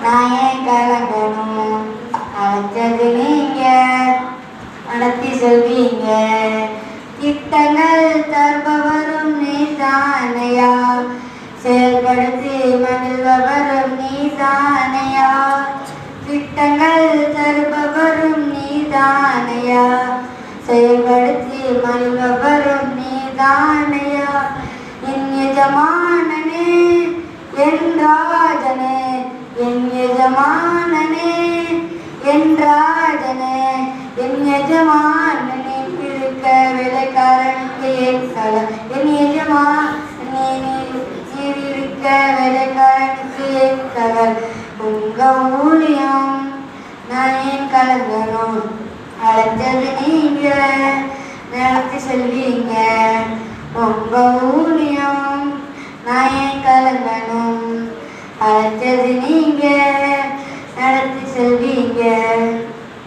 நான் ஏன் கலங்கணும்? அழைச்சது நீங்க, நடத்தி சொல்வீங்க. திட்டங்கள் தருபவரும் நீதானையா, செயல்படுத்தி மகிழ்பவரும் நீதானையா. திட்டங்கள் தருபவரும் நீதானையா, செயல்படுத்தி மகிழ்பவரும் நீதானையா. என் எஜமானனே, என் ராஜனே, என் எஜமானனே, என் ராஜனே, என் எஜமானனே. இருக்க வேலைக்காரனுக்கு என் சலம், என் எஜமானனே. இருக்க வேலைக்காரனுக்கு என் சகல். உங்க ஊழியம் நான் ஏன் கலங்கணும்? அழைச்சது நீங்க, நடத்தி சொல்வீங்க. உங்க ஊழியம் நான் ஏன் கலங்கணும்? அழைச்சது நீங்க.